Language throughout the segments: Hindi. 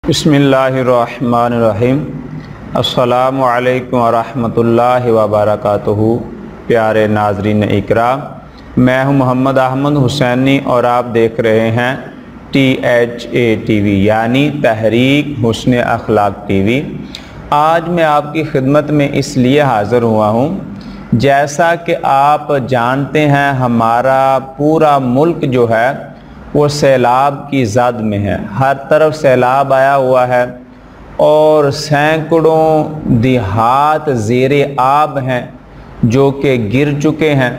बिस्मिल्लाहिर्रहमानिर्रहीम। अस्सलामु अलैकुम वरहमतुल्लाहि वबरकातुहू। प्यारे नाज़रीन इकराम, मैं हूं मोहम्मद अहमद हुसैनी और आप देख रहे हैं THA TV यानी तहरीक हुस्न अखलाक TV। आज मैं आपकी खिदमत में इसलिए हाज़िर हुआ हूं, जैसा कि आप जानते हैं हमारा पूरा मुल्क जो है वो सैलाब की ज़द में है। हर तरफ सैलाब आया हुआ है और सैकड़ों देहात ज़ेरे आब हैं जो कि गिर चुके हैं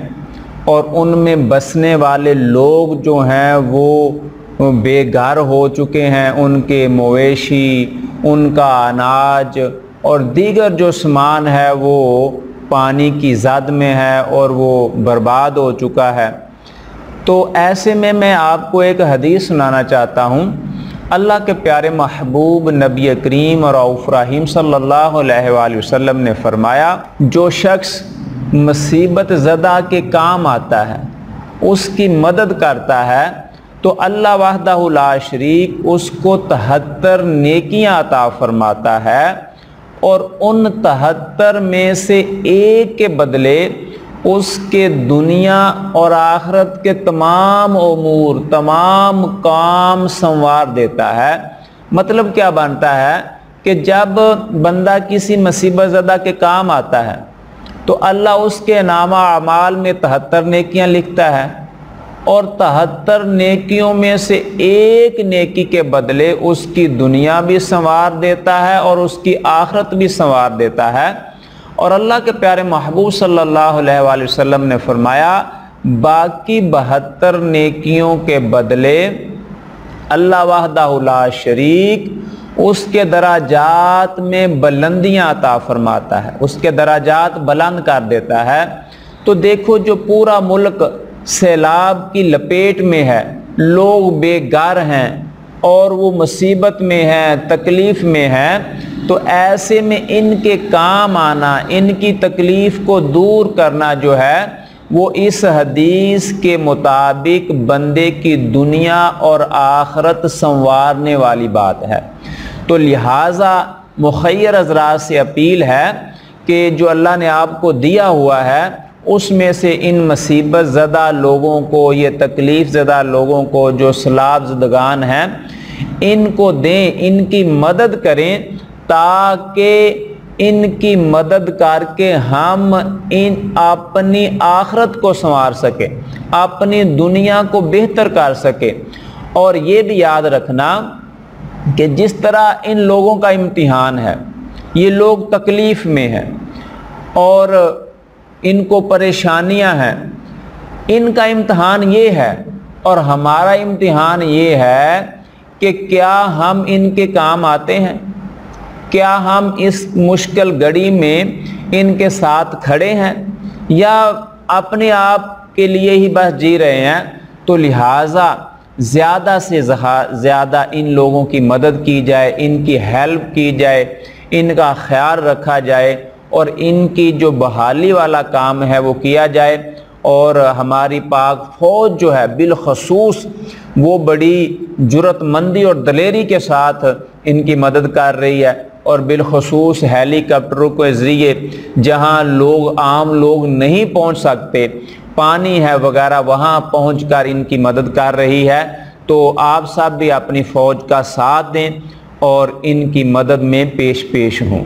और उनमें बसने वाले लोग जो हैं वो बेघर हो चुके हैं। उनके मवेशी, उनका अनाज और दीगर जो सामान है वो पानी की ज़द में है और वो बर्बाद हो चुका है। तो ऐसे में मैं आपको एक हदीस सुनाना चाहता हूँ। अल्लाह के प्यारे महबूब नबी करीम और रऊफ़ रहीम सल्लल्लाहु अलैहि वसल्लम ने फरमाया, जो शख्स मुसीबत ज़दा के काम आता है, उसकी मदद करता है, तो अल्लाह वहदहु ला शरीक उसको 73 नेकियां अता फरमाता है और उन 73 में से एक के बदले उसके दुनिया और आखिरत के तमाम उमूर, तमाम काम संवार देता है। मतलब क्या बनता है कि जब बंदा किसी मुसीबत ज़दा के काम आता है तो अल्लाह उसके नामा अमाल में 73 नेकियां लिखता है और 73 नेकियों में से एक नेकी के बदले उसकी दुनिया भी संवार देता है और उसकी आखिरत भी संवार देता है। और अल्लाह के प्यारे महबूब सल्लल्लाहु अलैहि वसल्लम ने फरमाया, बाकी 72 नेकियों के बदले अल्लाह वहदहु ला शरीक उसके दराजात में बुलंदियां अता फरमाता है, उसके दराजात बुलंद कर देता है। तो देखो, जो पूरा मुल्क सैलाब की लपेट में है, लोग बेघर हैं और वो मुसीबत में हैं, तकलीफ़ में हैं, तो ऐसे में इनके काम आना, इनकी तकलीफ़ को दूर करना जो है वो इस हदीस के मुताबिक बंदे की दुनिया और आखिरत संवारने वाली बात है। तो लिहाजा मुखय्यर हज़रात से अपील है कि जो अल्लाह ने आपको दिया हुआ है उसमें से इन मुसीबत ज़दा लोगों को, ये तकलीफ़ ज़दा लोगों को जो सैलाब ज़दगान हैं, इनको दें, इनकी मदद करें, ताकि इनकी मदद करके हम अपनी आखिरत को संवार सके, अपनी दुनिया को बेहतर कर सके। और ये भी याद रखना कि जिस तरह इन लोगों का इम्तिहान है, ये लोग तकलीफ़ में हैं और इनको परेशानियां हैं, इनका इम्तिहान ये है और हमारा इम्तिहान ये है कि क्या हम इनके काम आते हैं, क्या हम इस मुश्किल घड़ी में इनके साथ खड़े हैं या अपने आप के लिए ही बस जी रहे हैं। तो लिहाजा ज़्यादा से ज़्यादा इन लोगों की मदद की जाए, इनकी हेल्प की जाए, इनका ख्याल रखा जाए और इनकी जो बहाली वाला काम है वो किया जाए। और हमारी पाक फ़ौज जो है बिलखसूस वो बड़ी जुर्रतमंदी और दलेरी के साथ इनकी मदद कर रही है और बिलखसूस हेलीकॉप्टरों के ज़रिए जहां लोग, आम लोग नहीं पहुंच सकते, पानी है वगैरह, वहां पहुंचकर इनकी मदद कर रही है। तो आप सब भी अपनी फ़ौज का साथ दें और इनकी मदद में पेश हों।